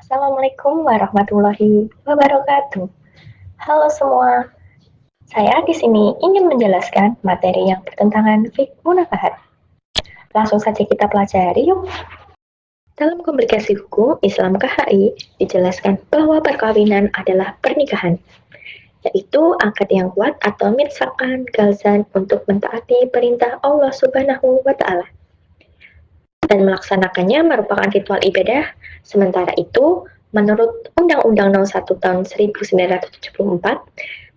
Assalamualaikum warahmatullahi wabarakatuh. Halo semua, saya di sini ingin menjelaskan materi yang bertentangan fiqh munafahat. Langsung saja kita pelajari yuk. Dalam komplikasi hukum Islam KHI dijelaskan bahwa perkawinan adalah pernikahan, yaitu akad yang kuat atau mitsakan galzan untuk mentaati perintah Allah Subhanahu wa Ta'ala dan melaksanakannya merupakan ritual ibadah. Sementara itu, menurut Undang-Undang Nomor 1 Tahun 1974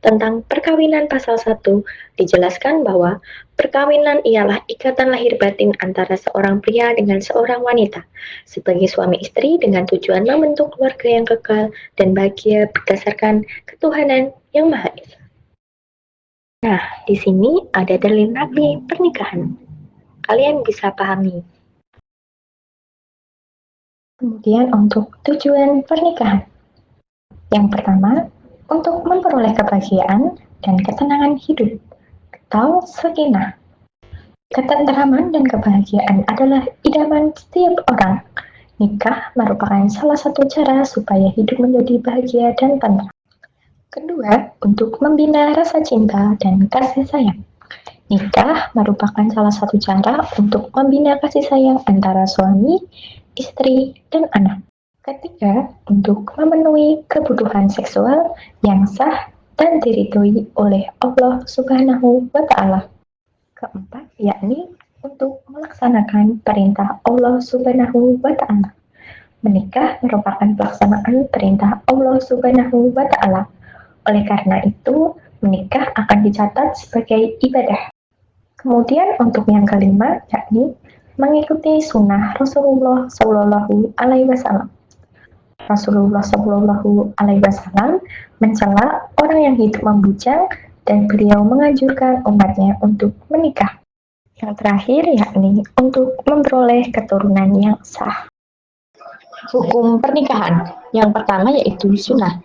tentang perkawinan pasal 1 dijelaskan bahwa perkawinan ialah ikatan lahir batin antara seorang pria dengan seorang wanita sebagai suami istri dengan tujuan membentuk keluarga yang kekal dan bahagia berdasarkan ketuhanan yang Maha Esa. Nah, di sini ada dalil nabi pernikahan. Kalian bisa pahami. Kemudian untuk tujuan pernikahan. Yang pertama, untuk memperoleh kebahagiaan dan ketenangan hidup atau sakinah. Ketentraman dan kebahagiaan adalah idaman setiap orang. Nikah merupakan salah satu cara supaya hidup menjadi bahagia dan tentram. Kedua, untuk membina rasa cinta dan kasih sayang. Nikah merupakan salah satu cara untuk membina kasih sayang antara suami, istri, dan anak. Ketiga, untuk memenuhi kebutuhan seksual yang sah dan diridhoi oleh Allah Subhanahu wa Ta'ala. Keempat, yakni untuk melaksanakan perintah Allah Subhanahu wa Ta'ala. Menikah merupakan pelaksanaan perintah Allah Subhanahu wa Ta'ala. Oleh karena itu, menikah akan dicatat sebagai ibadah. Kemudian untuk yang kelima, yakni mengikuti sunnah Rasulullah Shallallahu Alaihi Wasallam. Rasulullah Shallallahu Alaihi Wasallam mencela orang yang hidup membujang dan beliau menganjurkan umatnya untuk menikah. Yang terakhir yakni untuk memperoleh keturunan yang sah. Hukum pernikahan yang pertama yaitu sunnah.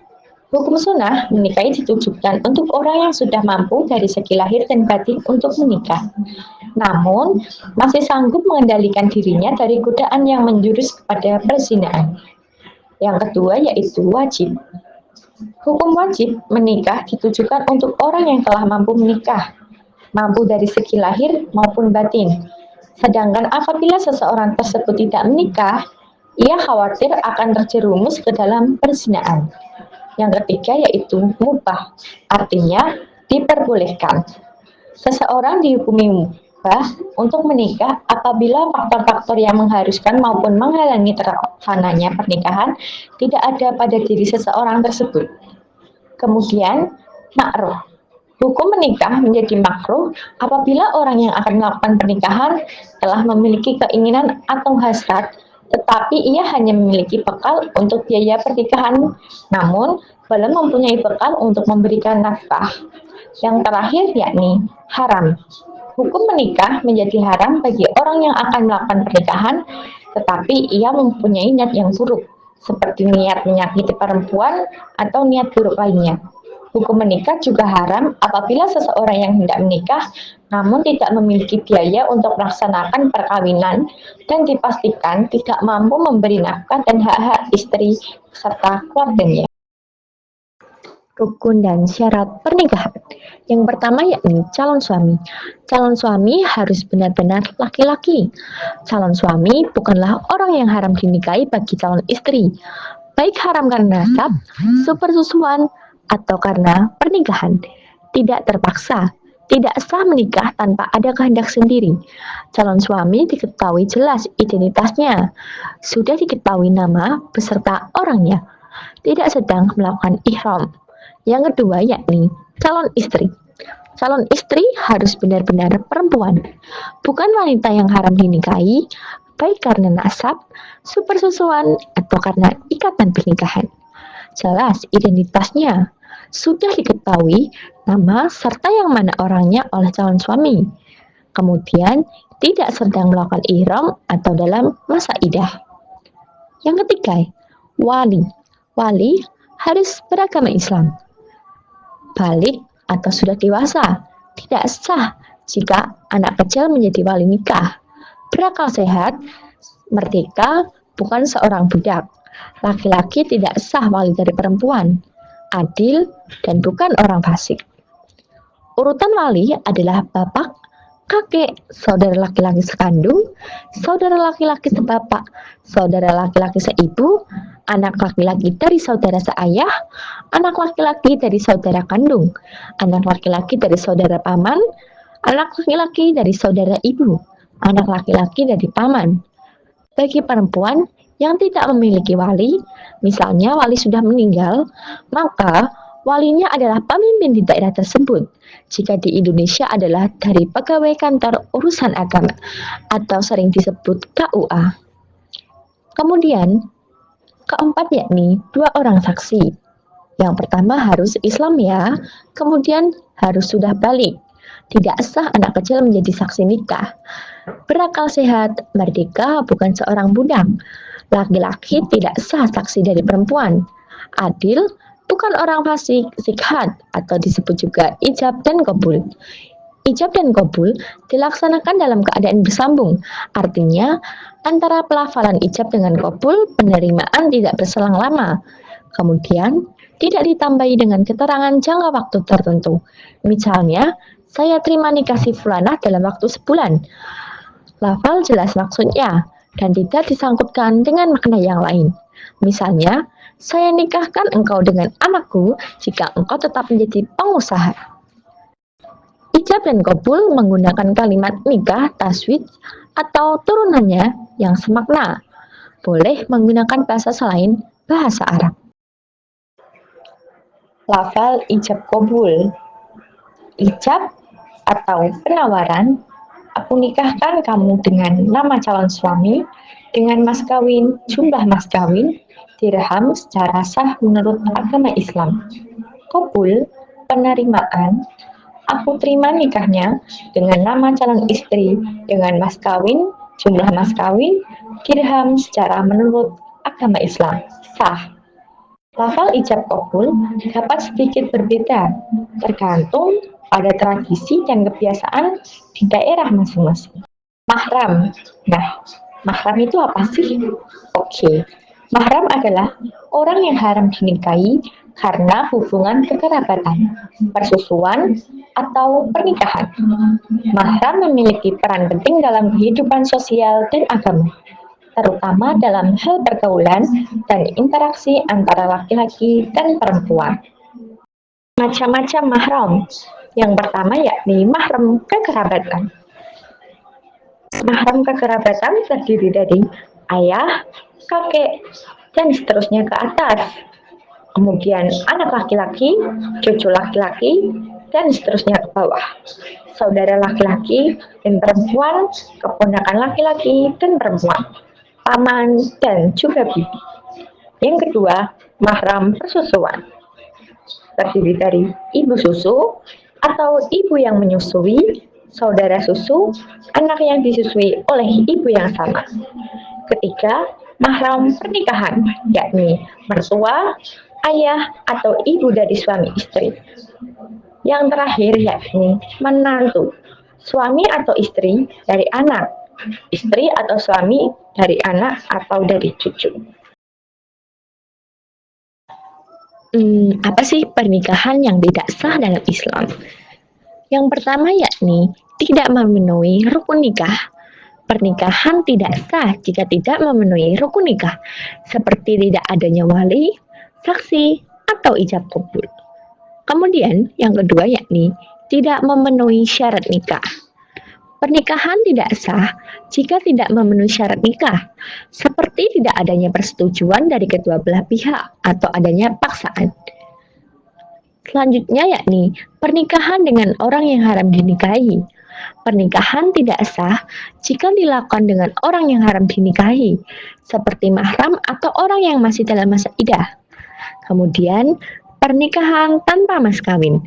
Hukum sunnah menikahi ditujukan untuk orang yang sudah mampu dari segi lahir dan batin untuk menikah, namun masih sanggup mengendalikan dirinya dari godaan yang menjurus kepada perzinahan. Yang kedua yaitu wajib. Hukum wajib menikah ditujukan untuk orang yang telah mampu menikah, mampu dari segi lahir maupun batin. Sedangkan apabila seseorang tersebut tidak menikah, ia khawatir akan terjerumus ke dalam perzinahan. Yang ketiga yaitu mubah, artinya diperbolehkan. Seseorang dihukumi mubah untuk menikah apabila faktor-faktor yang mengharuskan maupun menghalangi terlaksananya pernikahan tidak ada pada diri seseorang tersebut. Kemudian, makruh. Hukum menikah menjadi makruh apabila orang yang akan melakukan pernikahan telah memiliki keinginan atau hasrat, tetapi ia hanya memiliki bekal untuk biaya pernikahan, namun belum mempunyai bekal untuk memberikan nafkah. Yang terakhir yakni haram. Hukum menikah menjadi haram bagi orang yang akan melakukan pernikahan, tetapi ia mempunyai niat yang buruk, seperti niat menyakiti perempuan atau niat buruk lainnya. Hukum menikah juga haram apabila seseorang yang hendak menikah namun tidak memiliki biaya untuk melaksanakan perkawinan dan dipastikan tidak mampu memberi nafkah dan hak-hak istri serta keluarganya. Rukun dan syarat pernikahan. Yang pertama yakni calon suami. Calon suami harus benar-benar laki-laki. Calon suami bukanlah orang yang haram dinikahi bagi calon istri, baik haram karena nasab, supersusuan, atau karena pernikahan. Tidak terpaksa, tidak sah menikah tanpa ada kehendak sendiri. Calon suami diketahui jelas identitasnya, sudah diketahui nama beserta orangnya, tidak sedang melakukan ihram. Yang kedua yakni calon istri. Calon istri harus benar-benar perempuan, bukan wanita yang haram dinikahi, baik karena nasab, supersusuan, atau karena ikatan pernikahan. Jelas identitasnya, sudah diketahui nama serta yang mana orangnya oleh calon suami. Kemudian, tidak sedang melakukan ihram atau dalam masa idah. Yang ketiga, wali. Wali harus beragama Islam, balik atau sudah dewasa. Tidak sah jika anak kecil menjadi wali nikah. Berakal sehat, merdeka, bukan seorang budak. Laki-laki tidak sah wali dari perempuan, adil, dan bukan orang fasik. Urutan wali adalah bapak, kakek, saudara laki-laki sekandung, saudara laki-laki sebapak, saudara laki-laki seibu, anak laki-laki dari saudara seayah, anak laki-laki dari saudara kandung, anak laki-laki dari saudara paman, anak laki-laki dari saudara ibu, anak laki-laki dari paman. Bagi perempuan yang tidak memiliki wali, misalnya wali sudah meninggal, maka walinya adalah pemimpin di daerah tersebut. Jika di Indonesia adalah dari pegawai kantor urusan agama atau sering disebut KUA. Kemudian, keempat yakni 2 orang saksi. Yang pertama harus Islam ya, kemudian harus sudah balik. Tidak sah anak kecil menjadi saksi nikah. Berakal sehat, merdeka, bukan seorang budak. Laki-laki tidak sah saksi dari perempuan. Adil, bukan orang fasik, sikhat, atau disebut juga ijab dan qabul. Ijab dan qabul dilaksanakan dalam keadaan bersambung. Artinya, antara pelafalan ijab dengan qabul, penerimaan tidak berselang lama. Kemudian, tidak ditambahi dengan keterangan jangka waktu tertentu. Misalnya, saya terima nikah si fulanah dalam waktu sebulan. Lafal jelas maksudnya dan tidak disangkutkan dengan makna yang lain. Misalnya, saya nikahkan engkau dengan anakku jika engkau tetap menjadi pengusaha. Ijab dan qabul menggunakan kalimat nikah, taswid, atau turunannya yang semakna. Boleh menggunakan bahasa selain bahasa Arab. Lafal ijab qabul. Ijab atau penawaran, aku nikahkan kamu dengan nama calon suami, dengan mas kawin, jumlah mas kawin, dirham secara sah menurut agama Islam. Qabul, penerimaan, aku terima nikahnya dengan nama calon istri, dengan mas kawin, jumlah mas kawin, dirham secara menurut agama Islam. Sah. Lafal ijab qabul dapat sedikit berbeda, tergantung pada tradisi dan kebiasaan di daerah masing-masing. Mahram. Nah, mahram itu apa sih? Oke, mahram adalah orang yang haram dinikahi karena hubungan kekerabatan, persusuan, atau pernikahan. Mahram memiliki peran penting dalam kehidupan sosial dan agama, terutama dalam hal pergaulan dan interaksi antara laki-laki dan perempuan. Macam-macam mahram. Yang pertama yakni mahram kekerabatan. Mahram kekerabatan terdiri dari ayah, kakek, dan seterusnya ke atas. Kemudian anak laki-laki, cucu laki-laki, dan seterusnya ke bawah. Saudara laki-laki dan perempuan, keponakan laki-laki dan perempuan, paman, dan juga bibi. Yang kedua, mahram persusuan. Terdiri dari ibu susu atau ibu yang menyusui, saudara susu, anak yang disusui oleh ibu yang sama. Ketiga, mahram pernikahan, yakni mertua, ayah, atau ibu dari suami istri. Yang terakhir yakni menantu, suami atau istri dari anak, istri atau suami dari anak atau dari cucu. Apa sih pernikahan yang tidak sah dalam Islam? Yang pertama yakni tidak memenuhi rukun nikah. Pernikahan tidak sah jika tidak memenuhi rukun nikah, seperti tidak adanya wali, saksi, atau ijab qabul. Kemudian yang kedua yakni tidak memenuhi syarat nikah. Pernikahan tidak sah jika tidak memenuhi syarat nikah, seperti tidak adanya persetujuan dari kedua belah pihak atau adanya paksaan. Selanjutnya yakni pernikahan dengan orang yang haram dinikahi. Pernikahan tidak sah jika dilakukan dengan orang yang haram dinikahi, seperti mahram atau orang yang masih dalam masa iddah. Kemudian, pernikahan tanpa mas kawin.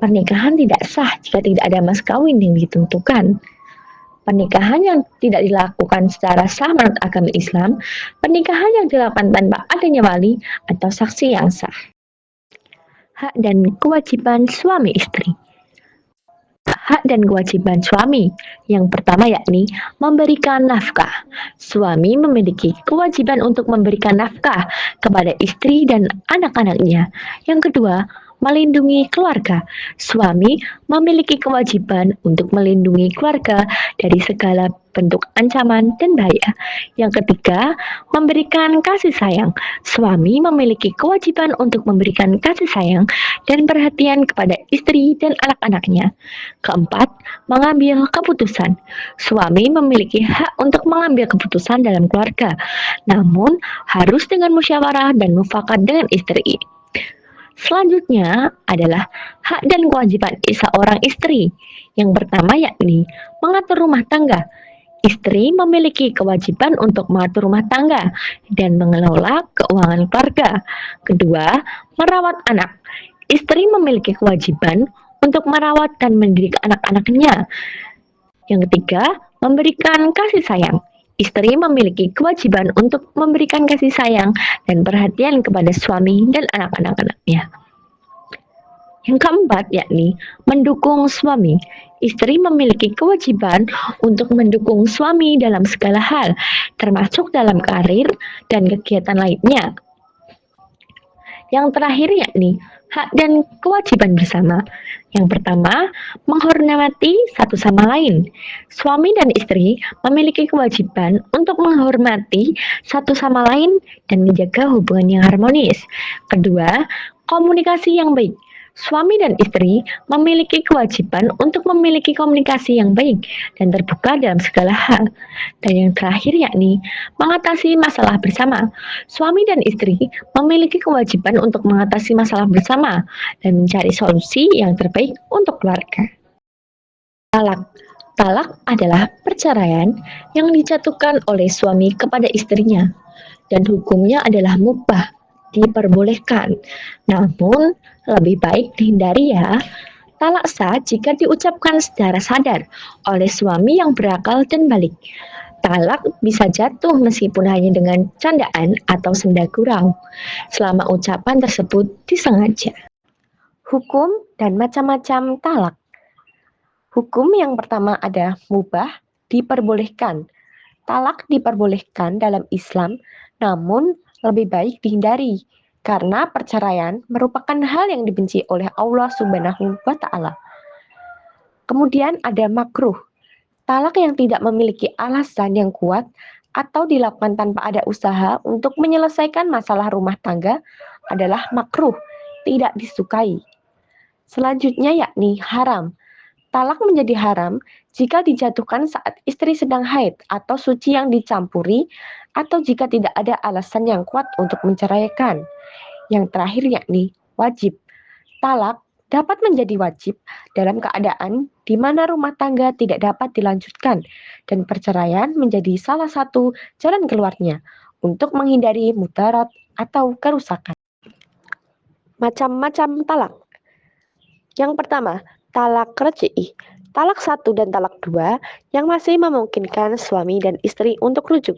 Pernikahan tidak sah jika tidak ada mas kawin yang ditentukan. Pernikahan yang tidak dilakukan secara sah menurut agama Islam, pernikahan yang dilakukan tanpa adanya wali atau saksi yang sah. Hak dan kewajiban suami istri. hak dan kewajiban suami. Yang pertama yakni memberikan nafkah. Suami memiliki kewajiban untuk memberikan nafkah kepada istri dan anak-anaknya. Yang kedua, melindungi keluarga. Suami memiliki kewajiban untuk melindungi keluarga dari segala bentuk ancaman dan bahaya. Yang ketiga, memberikan kasih sayang. Suami memiliki kewajiban untuk memberikan kasih sayang dan perhatian kepada istri dan anak-anaknya. Keempat, mengambil keputusan. Suami memiliki hak untuk mengambil keputusan dalam keluarga, namun harus dengan musyawarah dan mufakat dengan istri. Selanjutnya adalah hak dan kewajiban seorang istri. Yang pertama yakni mengatur rumah tangga. Istri memiliki kewajiban untuk mengatur rumah tangga dan mengelola keuangan keluarga. Kedua, merawat anak. Istri memiliki kewajiban untuk merawat dan mendidik anak-anaknya. Yang ketiga, memberikan kasih sayang. Istri memiliki kewajiban untuk memberikan kasih sayang dan perhatian kepada suami dan anak-anaknya. Yang keempat yakni mendukung suami. Istri memiliki kewajiban untuk mendukung suami dalam segala hal, termasuk dalam karir dan kegiatan lainnya. Yang terakhir yakni hak dan kewajiban bersama. Yang pertama, menghormati satu sama lain. Suami dan istri memiliki kewajiban untuk menghormati satu sama lain dan menjaga hubungan yang harmonis. Kedua, komunikasi yang baik. Suami dan istri memiliki kewajiban untuk memiliki komunikasi yang baik dan terbuka dalam segala hal. Dan yang terakhir yakni mengatasi masalah bersama. Suami dan istri memiliki kewajiban untuk mengatasi masalah bersama dan mencari solusi yang terbaik untuk keluarga. Talak. Talak adalah perceraian yang dijatuhkan oleh suami kepada istrinya dan hukumnya adalah mubah, diperbolehkan. Namun, lebih baik dihindari ya. Talak sah jika diucapkan secara sadar oleh suami yang berakal dan balik. Talak bisa jatuh meskipun hanya dengan candaan atau senda gurau, selama ucapan tersebut disengaja. Hukum dan macam-macam talak. Hukum yang pertama ada mubah, diperbolehkan. Talak diperbolehkan dalam Islam, namun lebih baik dihindari, karena perceraian merupakan hal yang dibenci oleh Allah Subhanahu wa Ta'ala. Kemudian ada makruh. Talak yang tidak memiliki alasan yang kuat atau dilakukan tanpa ada usaha untuk menyelesaikan masalah rumah tangga adalah makruh, tidak disukai. Selanjutnya yakni haram. Talak menjadi haram jika dijatuhkan saat istri sedang haid atau suci yang dicampuri atau jika tidak ada alasan yang kuat untuk menceraikan. Yang terakhir yakni wajib. Talak dapat menjadi wajib dalam keadaan di mana rumah tangga tidak dapat dilanjutkan dan perceraian menjadi salah satu jalan keluarnya untuk menghindari mudarat atau kerusakan. Macam-macam talak. Yang pertama, talak raj'i. Talak 1 dan talak 2 yang masih memungkinkan suami dan istri untuk rujuk,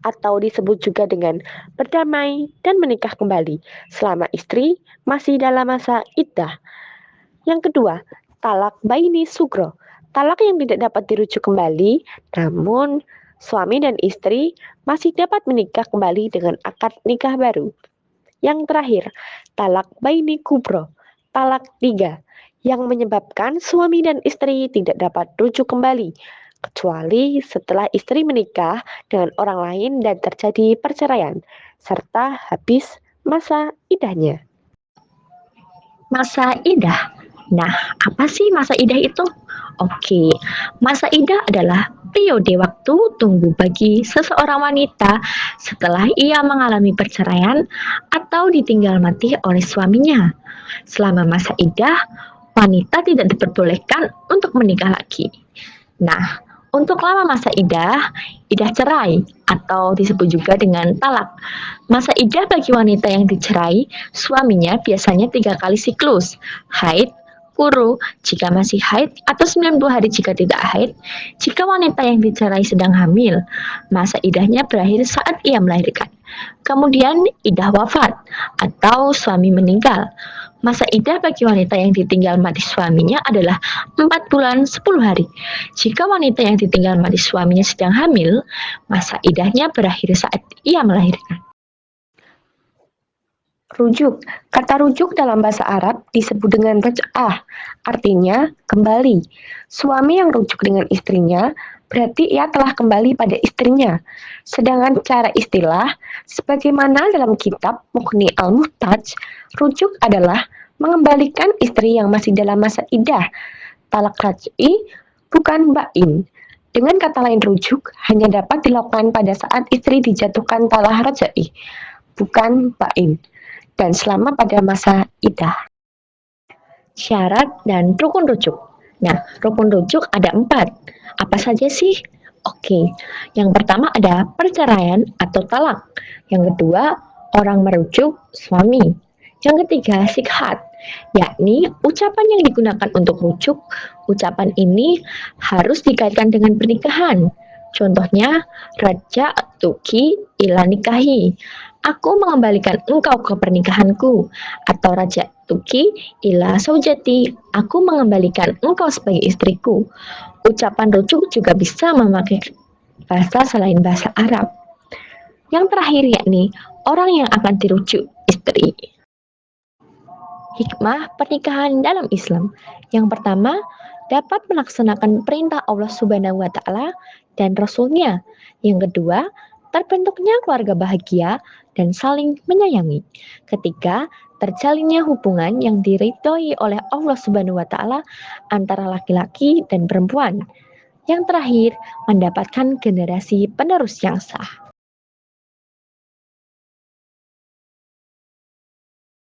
atau disebut juga dengan berdamai dan menikah kembali selama istri masih dalam masa iddah. Yang kedua, talak baini sugro. Talak yang tidak dapat dirujuk kembali, namun suami dan istri masih dapat menikah kembali dengan akad nikah baru. Yang terakhir, talak baini kubro. Talak 3 yang menyebabkan suami dan istri tidak dapat rujuk kembali, kecuali setelah istri menikah dengan orang lain dan terjadi perceraian, serta habis masa iddahnya. Masa idah. Nah, apa sih masa idah itu? Oke, masa idah adalah periode waktu tunggu bagi seseorang wanita setelah ia mengalami perceraian atau ditinggal mati oleh suaminya. Selama masa idah, wanita tidak diperbolehkan untuk menikah lagi. Nah, untuk lama masa idah cerai atau disebut juga dengan talak. Masa idah bagi wanita yang dicerai, suaminya biasanya 3 kali siklus, haid, kuru jika masih haid atau 90 hari jika tidak haid. Jika wanita yang dicerai sedang hamil, masa idahnya berakhir saat ia melahirkan. Kemudian idah wafat atau suami meninggal. Masa idah bagi wanita yang ditinggal mati suaminya adalah 4 bulan 10 hari. Jika wanita yang ditinggal mati suaminya sedang hamil, masa idahnya berakhir saat ia melahirkan. Rujuk. Kata rujuk dalam bahasa Arab disebut dengan raj'ah, artinya kembali. Suami yang rujuk dengan istrinya berarti ia telah kembali pada istrinya. Sedangkan cara istilah, sebagaimana dalam kitab Mughni al-Muhtaj, rujuk adalah mengembalikan istri yang masih dalam masa iddah. Talak raj'i bukan bain. Dengan kata lain, rujuk hanya dapat dilakukan pada saat istri dijatuhkan talak raj'i, bukan bain, dan selama pada masa iddah. Syarat dan rukun rujuk. Nah, rukun rujuk ada 4. Apa saja sih? Oke, yang pertama ada perceraian atau talak. Yang kedua, orang merujuk suami. Yang ketiga, sikhat, yakni ucapan yang digunakan untuk rujuk. Ucapan ini harus dikaitkan dengan pernikahan. Contohnya, raja tuki ila nikahi. Aku mengembalikan engkau ke pernikahanku. Atau raja tuki ila saujati. Aku mengembalikan engkau sebagai istriku. Ucapan rujuk juga bisa memakai bahasa selain bahasa Arab. Yang terakhir yakni orang yang akan dirujuk istri. Hikmah pernikahan dalam Islam. Yang pertama, dapat melaksanakan perintah Allah Subhanahu wa taala dan Rasul-Nya. Yang kedua, terbentuknya keluarga bahagia dan saling menyayangi. Ketiga, terjalinnya hubungan yang diridhoi oleh Allah Subhanahu wa taala antara laki-laki dan perempuan. Yang terakhir, mendapatkan generasi penerus yang sah.